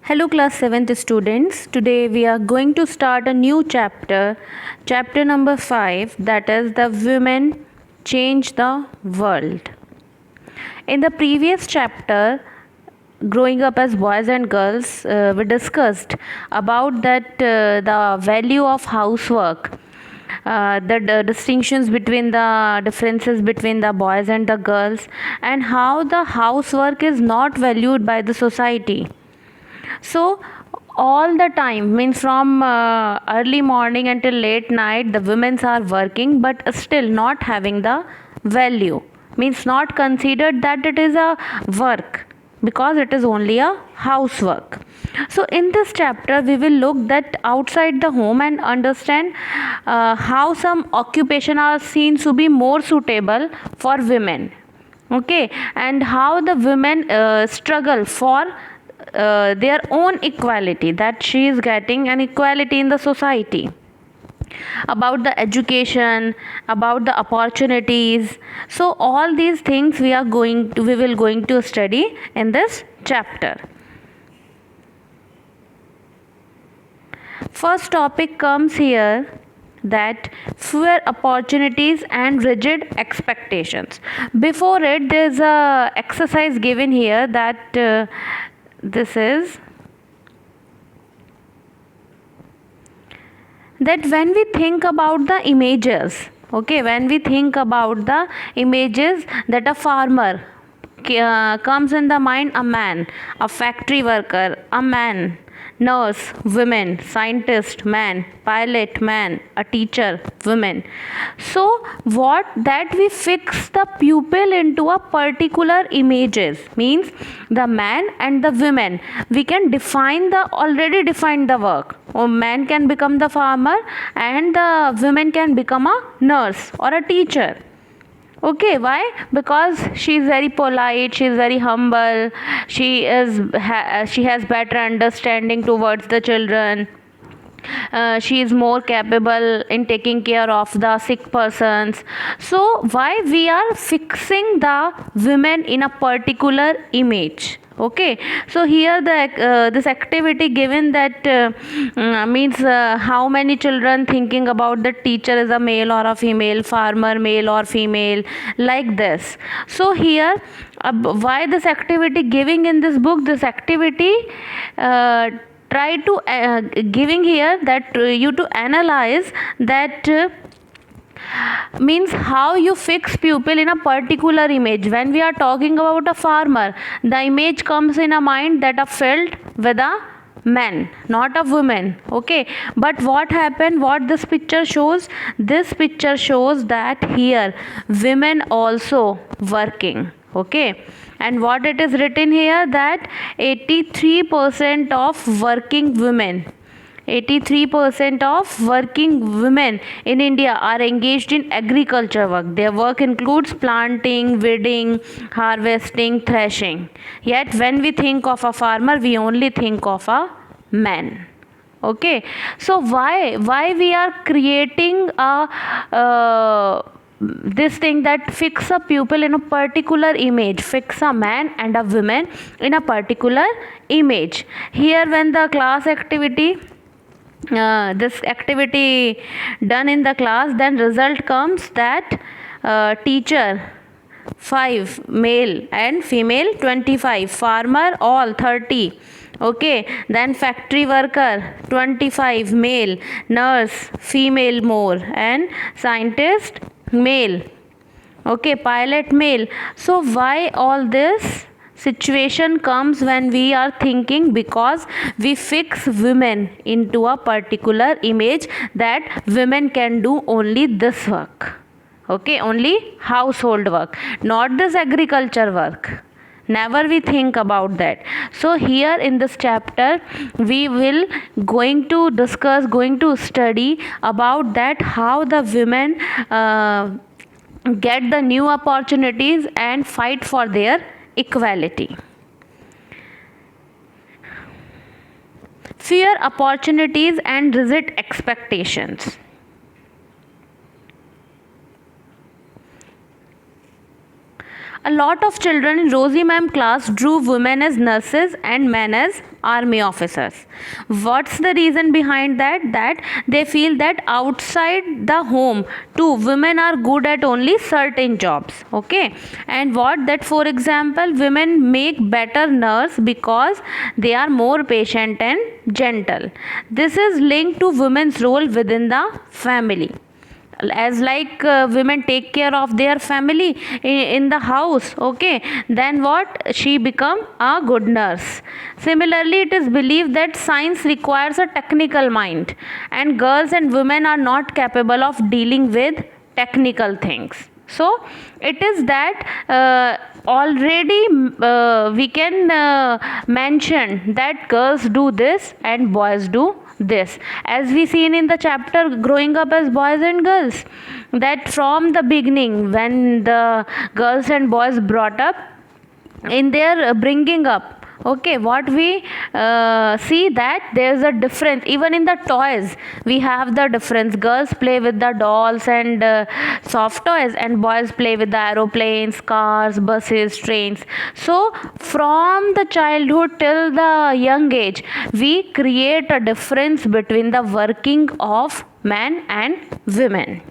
Hello class 7th students. Today we are going to start a new chapter number 5, that is the women change the world. In the previous chapter, growing up as boys and girls, we discussed about the value of housework, the distinctions between the differences between the boys and the girls, and how the housework is not valued by the society. So all the time, means from early morning until late night, the women are working but still not having the value, means not considered that it is a work, because it is only a housework. So in this chapter we will look that outside the home and understand how some occupation are seen to be more suitable for women, okay, and how the women struggle for their own equality, that she is getting an equality in the society, about the education, about the opportunities. So all these things we will going to study in this chapter. First topic comes here, that fewer opportunities and rigid expectations. Before it, there's a exercise given here, that this is that when we think about the images, okay, when we think about the images, that a farmer comes in the mind, a man, a factory worker, a man, nurse, women, scientist, man, pilot, man, a teacher, women. So what that we fix the pupil into a particular images, means the man and the women, we can define the already defined the work. A man can become the farmer and the women can become a nurse or a teacher. Okay, why? Because she is very polite, she is very humble, she has better understanding towards the children, she is more capable in taking care of the sick persons. So why we are fixing the women in a particular image? Okay, so here this activity given, that means how many children thinking about the teacher is a male or a female, farmer male or female, like this. So here why this activity giving in this book, this activity try to giving here, that you to analyze that means how you fix pupil in a particular image. When we are talking about a farmer, the image comes in a mind that a field with a man, not a woman, okay. But what happened, what this picture shows, this picture shows that here women also working, okay. And what it is written here, that 83% of working women, 83% of working women in India are engaged in agriculture work. Their work includes planting, weeding, harvesting, threshing. Yet when we think of a farmer, we only think of a man. Okay, so why we are creating a this thing, that fix a pupil in a particular image, fix a man and a woman in a particular image. Here when the class activity, this activity done in the class, then result comes that teacher 5 male and female 25, farmer all 30, okay. Then factory worker 25 male, nurse female more, and scientist male, okay, pilot male. So why all this situation comes when we are thinking, because we fix women into a particular image, that women can do only this work, okay, only household work, not this agriculture work. Never we think about that. So here in this chapter we will going to discuss, going to study about that, how the women get the new opportunities and fight for their equality. Fear opportunities and rigid expectations. A lot of children in Rosie ma'am class drew women as nurses and men as army officers. What's the reason behind that? That they feel that outside the home too, women are good at only certain jobs. Okay, and what that, for example, women make better nurse because they are more patient and gentle. This is linked to women's role within the family, as like women take care of their family in the house. Okay, then what, she become a good nurse. Similarly, it is believed that science requires a technical mind, and girls and women are not capable of dealing with technical things. So it is that already we can mention that girls do this and boys do this, as we seen in the chapter growing up as boys and girls, that from the beginning when the girls and boys brought up in their bringing up, okay, what we see that there's a difference. Even in the toys we have the difference. Girls play with the dolls and soft toys, and boys play with the aeroplanes, cars, buses, trains. So from the childhood till the young age, we create a difference between the working of men and women,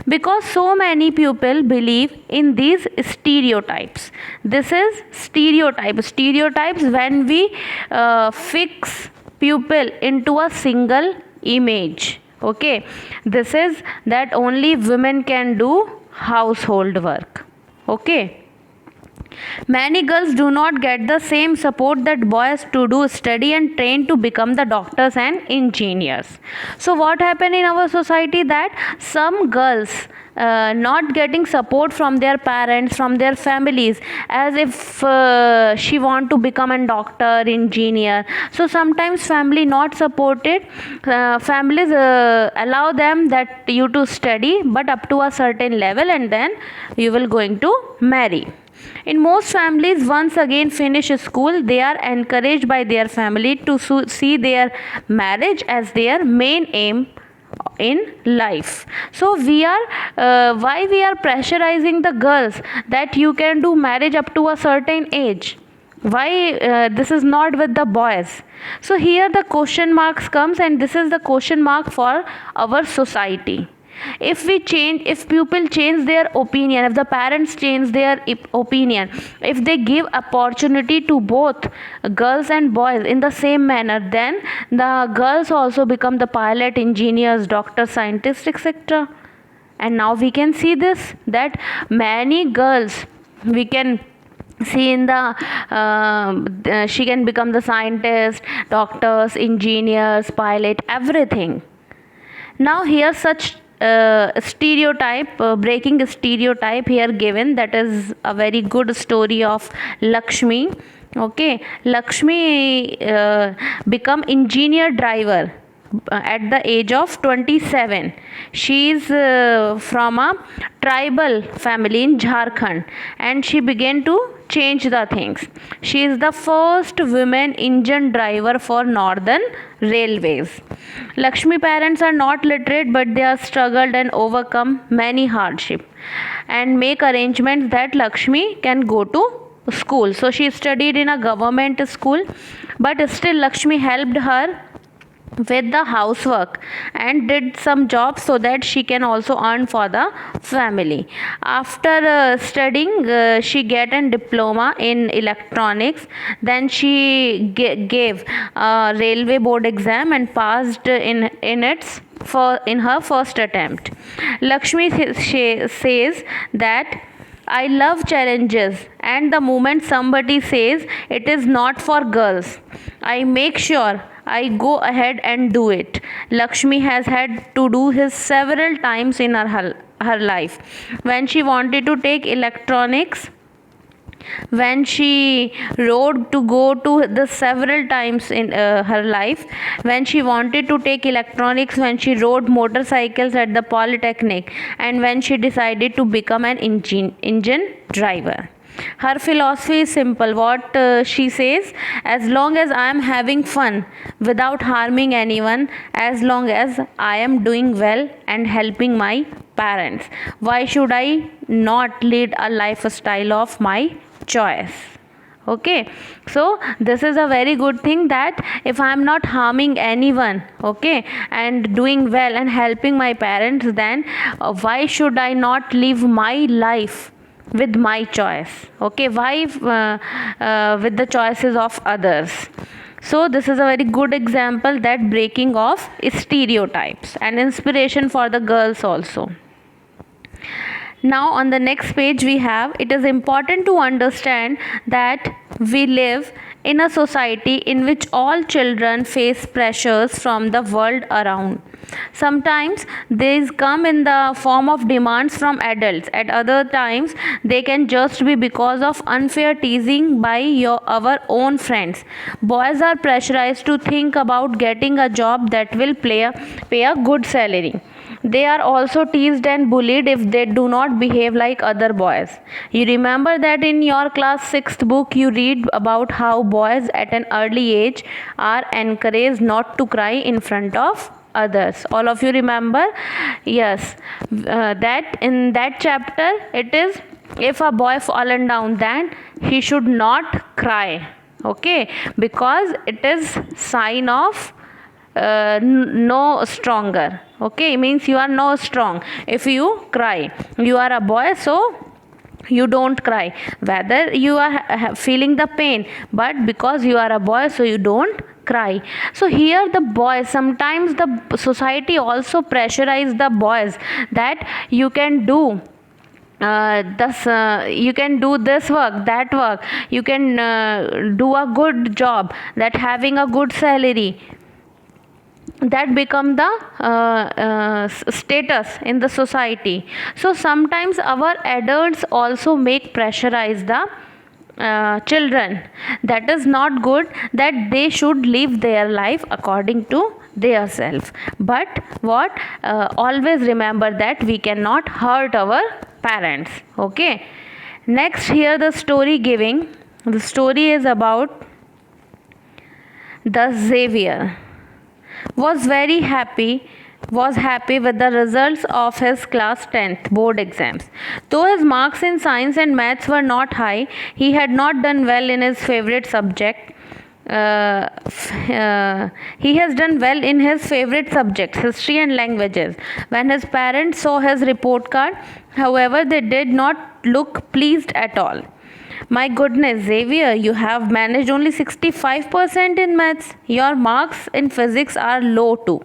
because so many people believe in these stereotypes. This is stereotypes when we fix people into a single image. Okay, this is that only women can do household work. Okay, many girls do not get the same support that boys to do study and train to become the doctors and engineers. So what happened in our society, that some girls not getting support from their parents, from their families, as if she want to become a doctor, engineer. So sometimes family not supported. Families allow them that you to study but up to a certain level, and then you will going to marry. In most families, once again finish school, they are encouraged by their family to see their marriage as their main aim in life. So we are why we are pressurizing the girls that you can do marriage up to a certain age? Why this is not with the boys? So here the question marks comes, and this is the question mark for our society. If people change their opinion, if the parents change their opinion, if they give opportunity to both girls and boys in the same manner, then the girls also become the pilot, engineers, doctors, scientists, etc. And now we can see this, that many girls we can see in the she can become the scientist, doctors, engineers, pilot, everything. Now here such stereotype, breaking stereotype here given, that is a very good story of Lakshmi. Okay, Lakshmi become engineer driver at the age of 27. She is from a tribal family in Jharkhand, and she began to change the things. She is the first women engine driver for Northern Railways. Lakshmi parents are not literate, but they have struggled and overcome many hardship and make arrangements that Lakshmi can go to school. So she studied in a government school, but still Lakshmi helped her with the housework and did some jobs so that she can also earn for the family. After studying, she get a diploma in electronics. Then she gave a railway board exam and passed in her first attempt. Lakshmi says that I love challenges, and the moment somebody says it is not for girls, I make sure I go ahead and do it. Lakshmi has had to do this several times in her life. When she wanted to take electronics, when she rode to go to the several times in her life, when she wanted to take electronics, when she rode motorcycles at the polytechnic, and when she decided to become an engine driver. Her philosophy is simple. What she says, as long as I am having fun without harming anyone, as long as I am doing well and helping my parents, why should I not lead a lifestyle of my choice? Okay, so this is a very good thing, that if I am not harming anyone, okay, and doing well and helping my parents, then why should I not live my life with my choice? Okay, why with the choices of others? So this is a very good example, that breaking of stereotypes, and inspiration for the girls also. Now on the next page we have, it is important to understand that we live in a society in which all children face pressures from the world around. Sometimes these come in the form of demands from adults. At other times they can just be because of unfair teasing by our own friends. Boys are pressurized to think about getting a job that will pay a good salary. They are also teased and bullied if they do not behave like other boys. You remember that in your class 6th book you read about how boys at an early age are encouraged not to cry in front of others. All of you remember? Yes. That in that chapter it is, if a boy fallen down, then he should not cry. Okay, because it is sign of no stronger. Okay, means you are no strong. If you cry, you are a boy, so you don't cry, whether you are feeling the pain, but because you are a boy, so you don't cry. So here the boys, sometimes the society also pressurize the boys, that you can do you can do this work, that work, you can do a good job, that having a good salary, that become the status in the society. So sometimes our adults also make pressurize the children. That is not good, that they should live their life according to their self. But what, always remember that we cannot hurt our parents. Okay, next here the story giving. The story is about the Xavier was happy with the results of his class 10th board exams. Though his marks in science and maths were not high, he had not done well in his favorite subject. He has done well in his favorite subjects, history and languages. When his parents saw his report card, however, they did not look pleased at all. My goodness, Xavier, you have managed only 65% in maths. Your marks in physics are low too.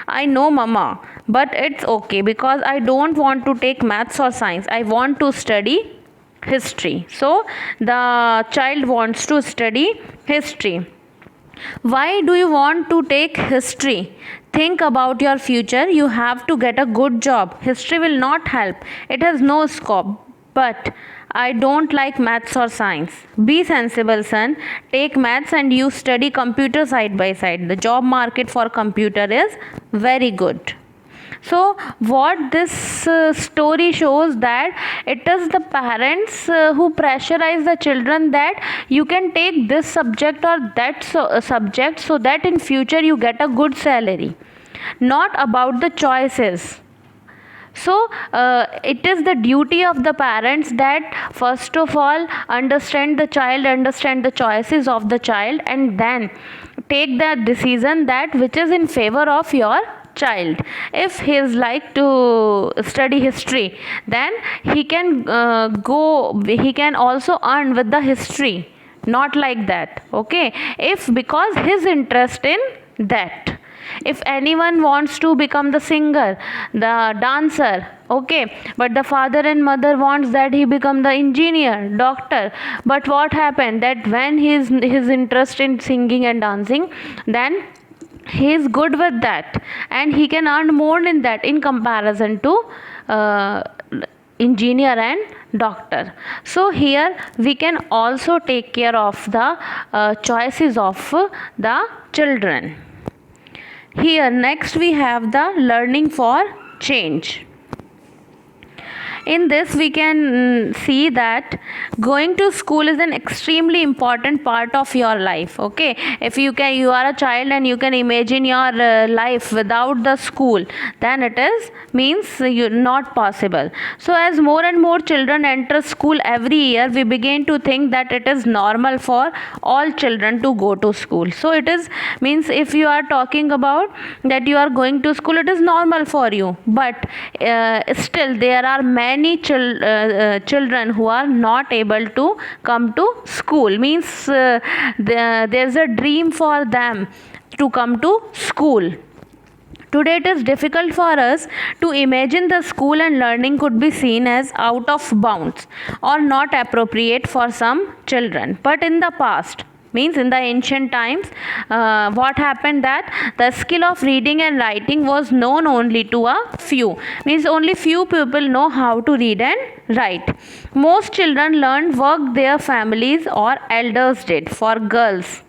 I know, Mama, but it's okay, because I don't want to take maths or science. I want to study history. So the child wants to study history. Why do you want to take history? Think about your future. You have to get a good job. History will not help. It has no scope. But I don't like maths or science. Be sensible, son. Take maths and you study computer side by side. The job market for computer is very good. So what this story shows, that it is the parents who pressurize the children, that you can take this subject or that subject, so that in future you get a good salary. Not about the choices. So it is the duty of the parents that first of all understand the child, understand the choices of the child, and then take the decision that which is in favor of your child. If he is like to study history, then he can he can also earn with the history, not like that. Okay, if because his interest in that. If anyone wants to become the singer, the dancer, okay, but the father and mother wants that he become the engineer, doctor, but what happened, that when his interest in singing and dancing, then he is good with that and he can earn more in that in comparison to engineer and doctor. So here we can also take care of the choices of the children. Here next we have the learning for change. In this we can see that going to school is an extremely important part of your life. Okay, if you are a child and you can imagine your life without the school, then it is means you not possible. So as more and more children enter school every year, we begin to think that it is normal for all children to go to school. So it is means if you are talking about that you are going to school, it is normal for you, but still there are many children who are not able to come to school, means there's a dream for them to come to school. Today it is difficult for us to imagine the school and learning could be seen as out of bounds or not appropriate for some children. But in the past, means in the ancient times, what happened that the skill of reading and writing was known only to a few, means only few people know how to read and write. Most children learned work their families or elders did. For girls,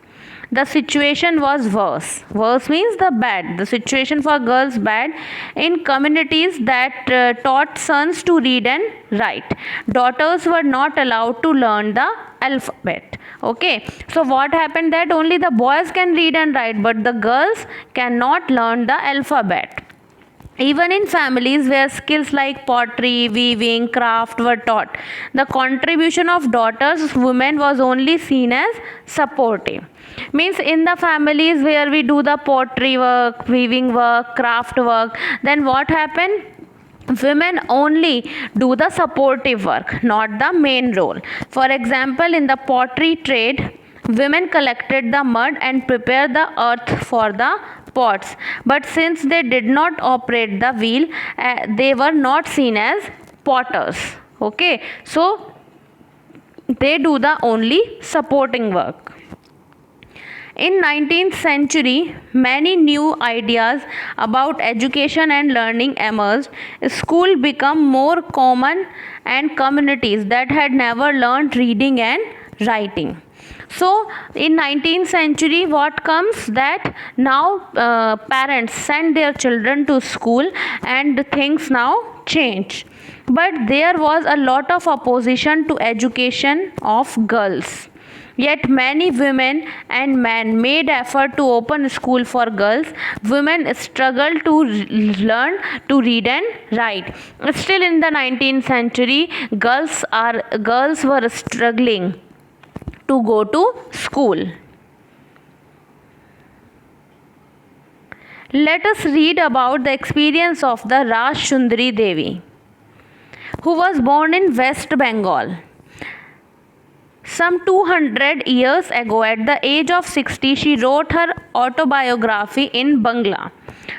the situation was worse. Worse means the bad. The situation for girls bad in communities that taught sons to read and write. Daughters were not allowed to learn the alphabet. Okay, so what happened that only the boys can read and write, but the girls cannot learn the alphabet. Even in families where skills like pottery, weaving, craft were taught, the contribution of daughters, women was only seen as supportive. Means in the families where we do the pottery work, weaving work, craft work, then what happened? Women only do the supportive work, not the main role. For example, in the pottery trade, women collected the mud and prepared the earth for the pots, but since they did not operate the wheel, they were not seen as potters. Okay, so they do the only supporting work. In 19th century, many new ideas about education and learning emerged. School became more common and communities that had never learned reading and writing. So in 19th century what comes that now parents send their children to school and things now change. But there was a lot of opposition to education of girls. Yet many women and men made effort to open school for girls. Women struggled to learn to read and write. Still in the 19th century, girls were struggling to go to school. Let us read about the experience of the Rajshundari Devi, who was born in West Bengal. Some 200 years ago, at the age of 60, she wrote her autobiography in Bangla.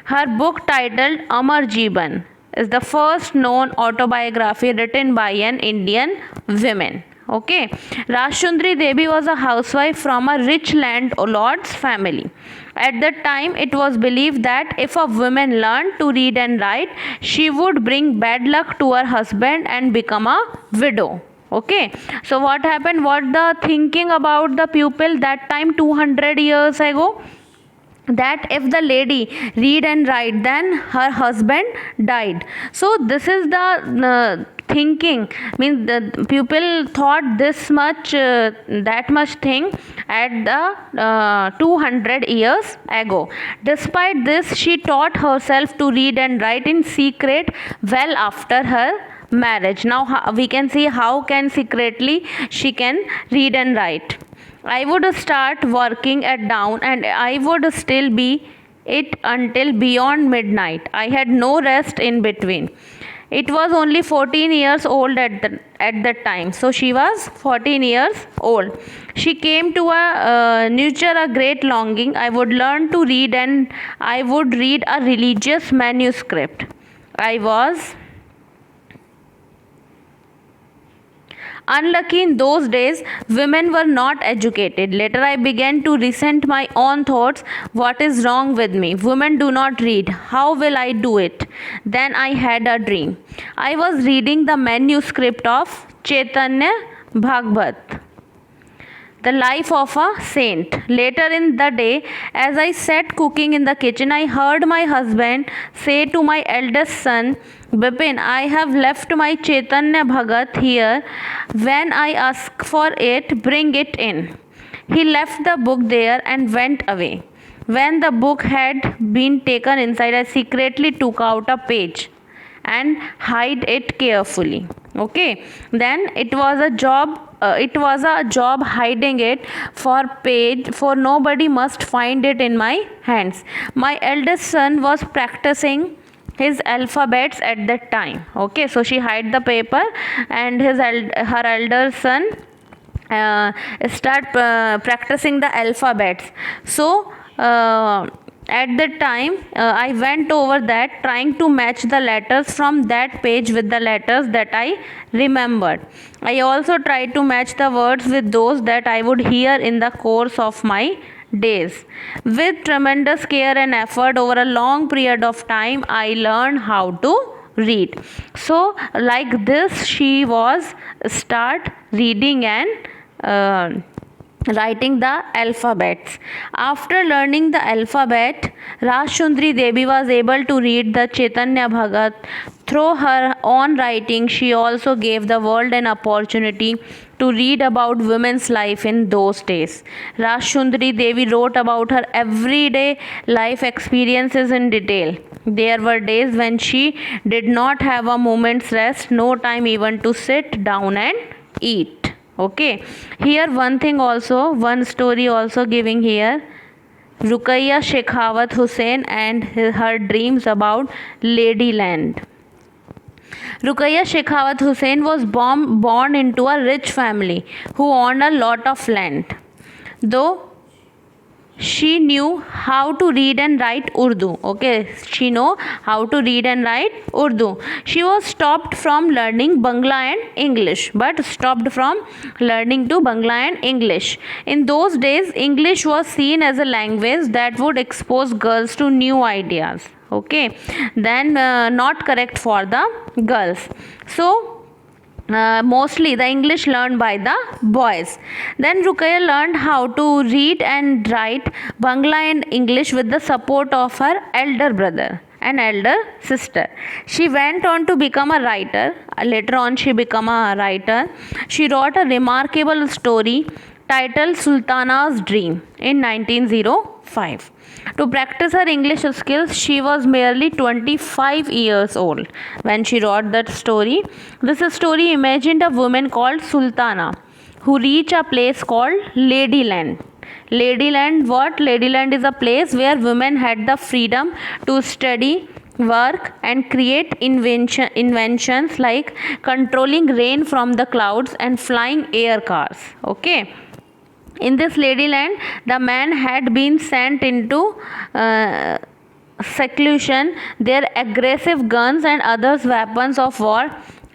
Her book titled Amar Jeevan is the first known autobiography written by an Indian woman. Okay, Rajshundari Devi was a housewife from a rich landlord's family. At that time, it was believed that if a woman learned to read and write, she would bring bad luck to her husband and become a widow. Okay, so what happened? What the thinking about the pupil that time 200 years ago? That if the lady read and write, then her husband died. So this is the thinking, means the pupil thought this much that much thing at the 200 years ago. Despite this, she taught herself to read and write in secret well after her marriage. Now we can see how can secretly she can read and write. I would start working at dawn and I would still be it until beyond midnight. I had no rest in between. It was only 14 years old at that time. So she was 14 years old. She came to nurture a great longing. I would learn to read and I would read a religious manuscript. I was unlucky in those days. Women were not educated. Later I began to resent my own thoughts. What is wrong with me? Women do not read. How will I do it? Then I had a dream. I was reading the manuscript of Chaitanya Bhagavat. The life of a saint. Later in the day, as I sat cooking in the kitchen, I heard my husband say to my eldest son, Bipin, I have left my Chaitanya Bhagat here. When I ask for it, bring it in. He left the book there and went away. When the book had been taken inside, I secretly took out a page and hid it carefully. Okay, then it was a job hiding it for nobody must find it in my hands. My eldest son was practicing his alphabets at that time. Okay, so she hid the paper, and her elder son start practicing the alphabets. So at that time I went over that, trying to match the letters from that page with the letters that I remembered. I also tried to match the words with those that I would hear in the course of my days. With tremendous care and effort over a long period of time, I learned how to read. So like this, she was start reading and writing the alphabets. After learning the alphabet, Rajshundri Devi was able to read the Chaitanya Bhagat. Through her own writing, she also gave the world an opportunity to read about women's life in those days. Rajshundri Devi wrote about her everyday life experiences in detail. There were days when she did not have a moment's rest, no time even to sit down and eat. Okay, here one story also giving here. Ruqayya Shekhawat Hussain and her dreams about Ladyland. Ruqayya Shekhawat Hussain was born into a rich family who owned a lot of land. Though she knew how to read and write Urdu. Okay, she know how to read and write Urdu. She was stopped from learning Bangla and English, but stopped from learning to Bangla and English. In those days, English was seen as a language that would expose girls to new ideas. Okay, then not correct for the girls. So mostly the English learned by the boys. Then Ruqayya learned how to read and write Bangla and English with the support of her elder brother and elder sister. She went on to become a writer. Later on she became a writer. She wrote a remarkable story titled Sultana's Dream in 1905. To practice her English skills, she was merely 25 years old when she wrote that story. This story imagined a woman called Sultana who reached a place called Ladyland. Ladyland, what? Ladyland is a place where women had the freedom to study, work and create inventions like controlling rain from the clouds and flying air cars. Okay. In this Ladyland, the man had been sent into seclusion. Their aggressive guns and other weapons of war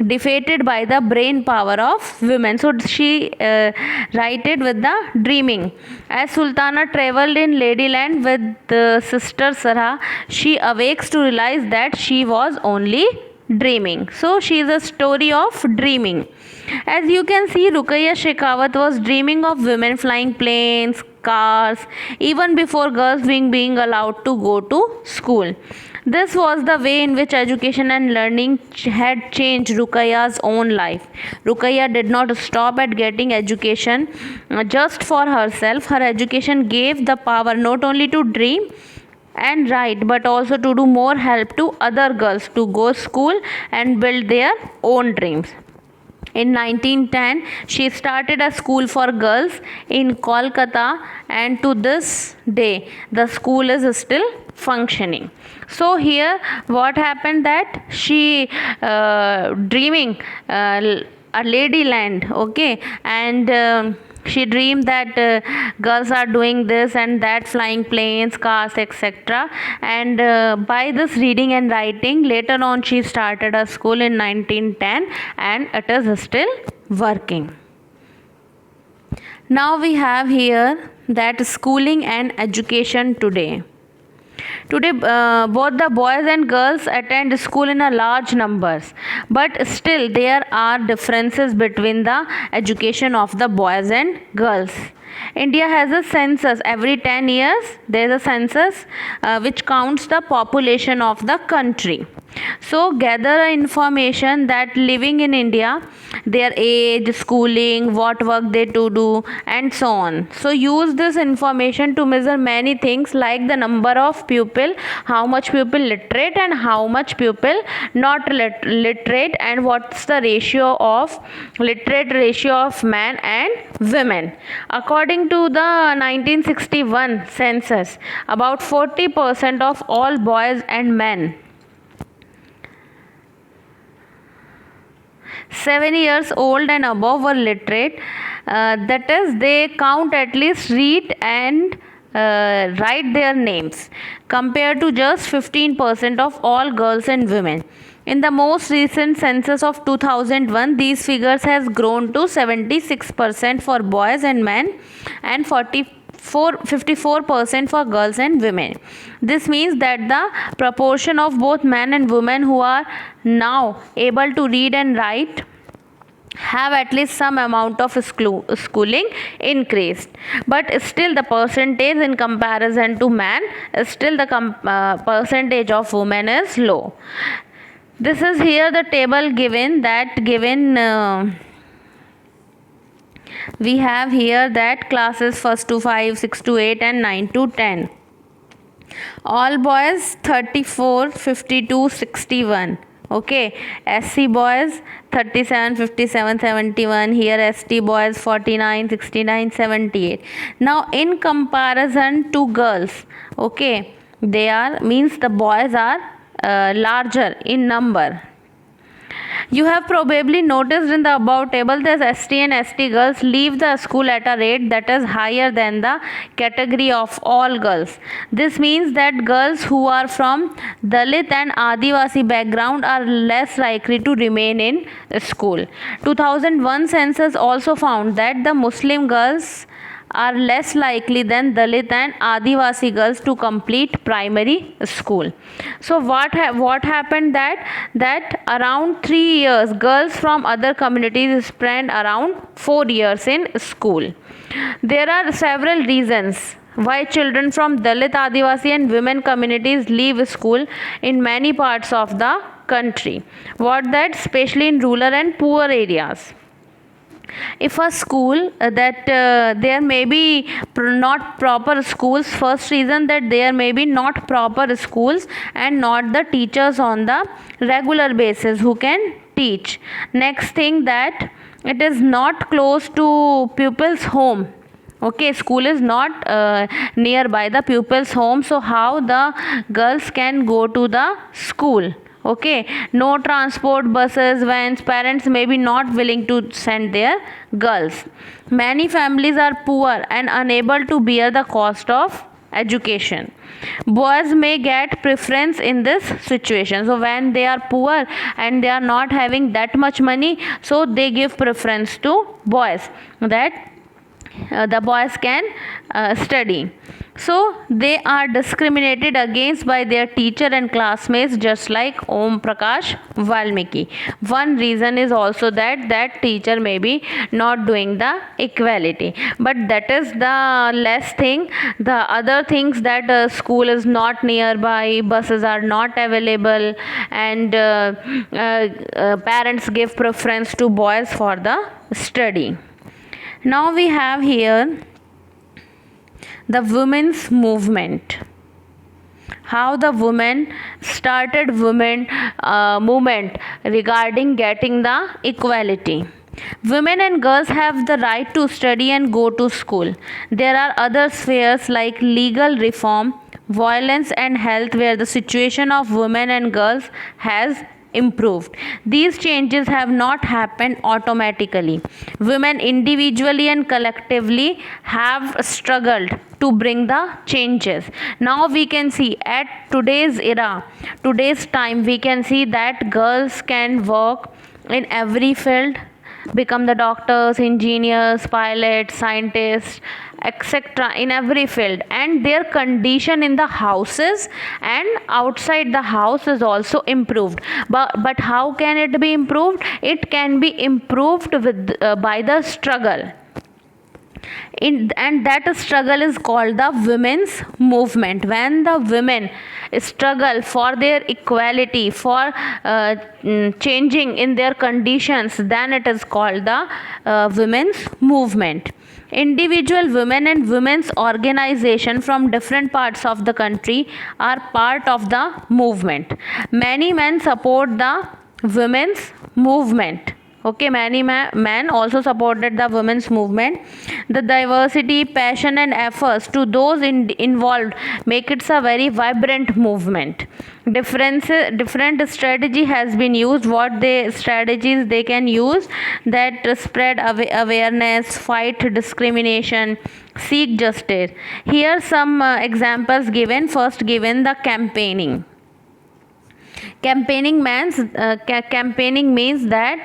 defeated by the brain power of women. So she writed with the dreaming. As Sultana traveled in Ladyland with sister Sarah, she awakes to realize that she was only dreaming. So she is a story of dreaming. As you can see, Ruqayya Shekhawat was dreaming of women flying planes, cars, even before girls being allowed to go to school. This was the way in which education and learning had changed Ruqayya's own life. Ruqayya did not stop at getting education just for herself. Her education gave the power not only to dream and write but also to do more help to other girls to go school and build their own dreams. In 1910, she started a school for girls in Kolkata, and to this day, the school is still functioning. So here, what happened that she dreaming a Ladyland, okay, and she dreamed that girls are doing this and that, flying planes, cars, etc. And by this reading and writing, later on she started a school in 1910 and it is still working. Now we have here that schooling and education today. Today, both the boys and girls attend school in a large numbers, but still there are differences between the education of the boys and girls. India has a census every 10 years. There is a census which counts the population of the country. So gather information that living in India, their age, schooling, what work they to do, and so on. So use this information to measure many things like the number of people, how much people literate and how much people not literate, and what's the ratio of literate ratio of men and women. According to the 1961 census, about 40% of all boys and men 7 years old and above were literate. That is, they count at least read and write their names, compared to just 15% of all girls and women. In the most recent census of 2001, these figures has grown to 76% for boys and men and 54% for girls and women. This means that the proportion of both men and women who are now able to read and write have at least some amount of schooling increased, but still the percentage in comparison to man, still the percentage of women is low. This is here the table given we have here that classes 1st to 5, 6 to 8 and 9 to 10. All boys 34, 52, 61. Okay, SC boys 37, 57, 71. Here ST boys 49, 69, 78. Now in comparison to girls, okay, they are means the boys are larger in number. You have probably noticed in the above table that ST and ST girls leave the school at a rate that is higher than the category of all girls. This means that girls who are from Dalit and Adivasi background are less likely to remain in school. 2001 census also found that the Muslim girls are less likely than Dalit and Adivasi girls to complete primary school. So what happened that around 3 years girls from other communities spend around 4 years in school. There are several reasons why children from Dalit, Adivasi and women communities leave school in many parts of the country. Especially in rural and poor areas. If a school there may be not proper schools, first reason that there may be not proper schools and not the teachers on the regular basis who can teach. Next thing, that it is not close to pupils home. Okay, school is not nearby the pupils home, so how the girls can go to the school? Okay, no transport, buses, vans, parents may be not willing to send their girls. Many families are poor and unable to bear the cost of education. Boys may get preference in this situation. So when they are poor and they are not having that much money, so they give preference to boys, that the boys can study. So they are discriminated against by their teacher and classmates, just like Om Prakash Valmiki. One reason is also that teacher may be not doing the equality, but that is the less thing. The other things, that school is not nearby, buses are not available, and parents give preference to boys for the study. Now we have here the women's movement. How the women started movement regarding getting the equality. Women and girls have the right to study and go to school. There are other spheres like legal reform, violence and health where the situation of women and girls has improved. These changes have not happened automatically. Women individually and collectively have struggled to bring the changes. Now we can see at today's era, today's time, we can see that girls can work in every field, become the doctors, engineers, pilots, scientists, etc. in every field, and their condition in the houses and outside the house is also improved. But how can it be improved? It can be improved with by the struggle. And that struggle is called the women's movement. When the women struggle for their equality, for changing in their conditions, then it is called the women's movement. Individual women and women's organization from different parts of the country are part of the movement. Many men support the women's movement. Okay, many men also supported the women's movement. The diversity, passion and efforts to those involved make it a very vibrant movement. Different strategy has been used. What strategies they can use? That spread awareness, fight discrimination, seek justice. Here some examples given. First given the campaigning. Campaigning means that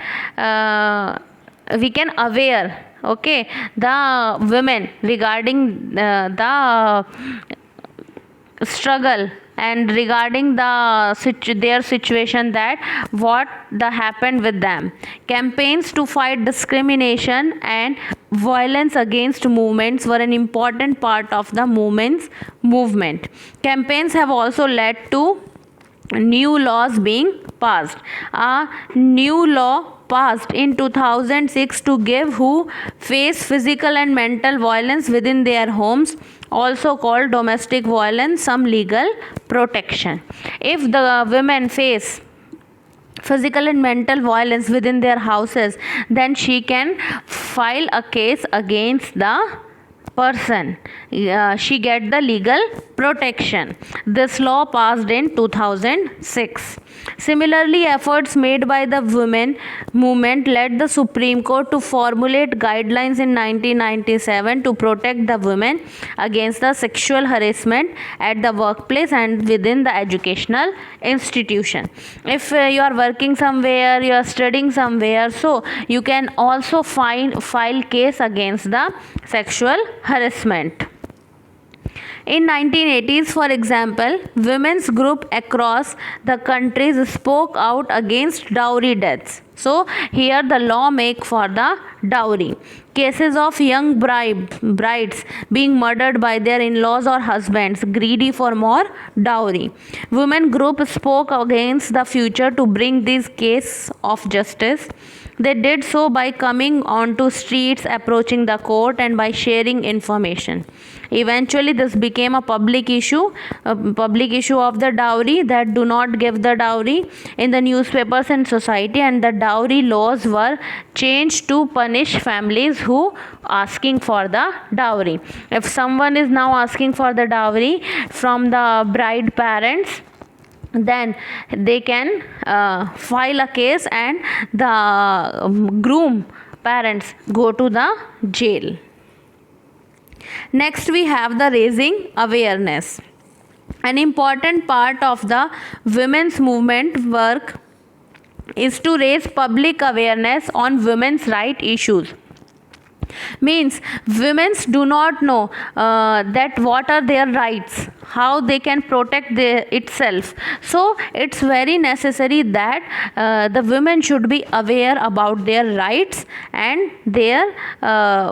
we can aware, okay, the women regarding the struggle and regarding their situation, that what happened with them. Campaigns to fight discrimination and violence against movements were an important part of the movement. Campaigns have also led to new laws being passed. A new law passed in 2006 to give who face physical and mental violence within their homes, also called domestic violence, some legal protection. If the women face physical and mental violence within their houses, then she can file a case against the person. She get the legal protection. This law passed in 2006. Similarly, efforts made by the women movement led the Supreme Court to formulate guidelines in 1997 to protect the women against the sexual harassment at the workplace and within the educational institution. If you are working somewhere, you are studying somewhere, so you can also file case against the sexual harassment. In 1980s, for example, women's group across the countries spoke out against dowry deaths. So here the law make for the dowry. Cases of young brides being murdered by their in-laws or husbands greedy for more dowry. Women group spoke against the future to bring these cases of justice. They did so by coming onto streets, approaching the court, and by sharing information. Eventually, this became a public issue of the dowry, that do not give the dowry in the newspapers and society, and the dowry laws were changed to punish families who asking for the dowry. If someone is now asking for the dowry from the bride parents, then they can file a case and the groom parents go to the jail. Next we have the raising awareness. An important part of the women's movement work is to raise public awareness on women's right issues. Means women do not know that what are their rights, how they can protect itself. So it's very necessary that the women should be aware about their rights and their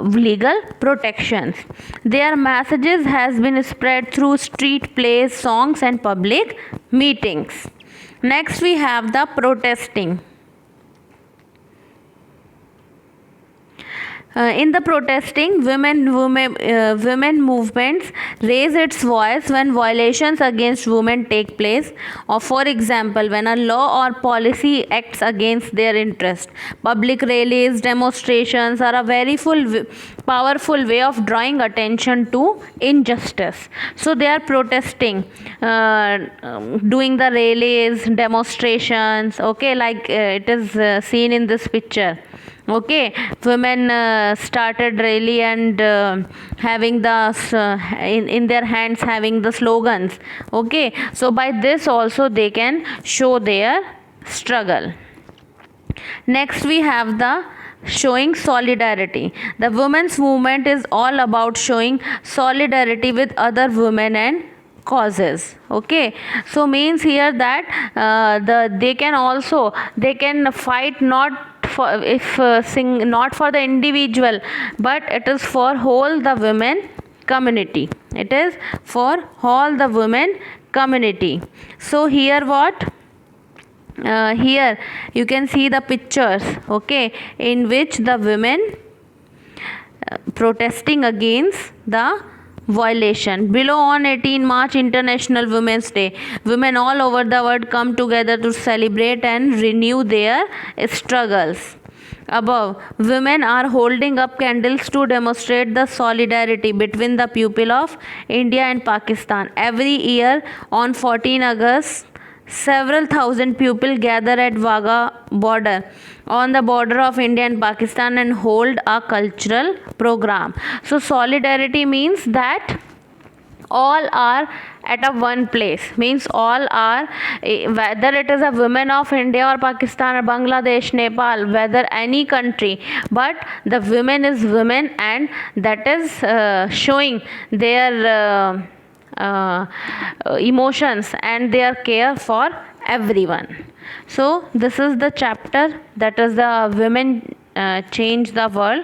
legal protections. Their messages has been spread through street plays, songs and public meetings. Next we have the protesting. In the protesting, women movements raise its voice when violations against women take place, or for example when a law or policy acts against their interest. Public rallies, demonstrations are a very powerful way of drawing attention to injustice. So they are protesting, doing the rallies, demonstrations, okay, like it is seen in this picture. Okay, women started rally and having the in their hands having the slogans. Okay, so by this also they can show their struggle. Next we have the showing solidarity. The women's movement is all about showing solidarity with other women and causes. Okay, so means here that they can fight not for, if not for the individual, but it is for whole the women community. It is for all the women community. So here what, here you can see the pictures, okay, in which the women protesting against the violation. Below, on 18 March, International Women's Day, women all over the world come together to celebrate and renew their struggles. Above, women are holding up candles to demonstrate the solidarity between the people of India and Pakistan. Every year on 14 August, several thousand people gather at Wagah border, on the border of India and Pakistan, and hold a cultural program. So solidarity means that all are at a one place, means all are, whether it is a women of India or Pakistan or Bangladesh, Nepal, whether any country, but the women is women, and that is showing their emotions and their care for everyone. So this is the chapter, that is the women change the world.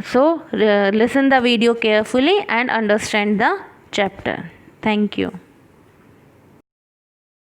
So listen the video carefully and understand the chapter. Thank you.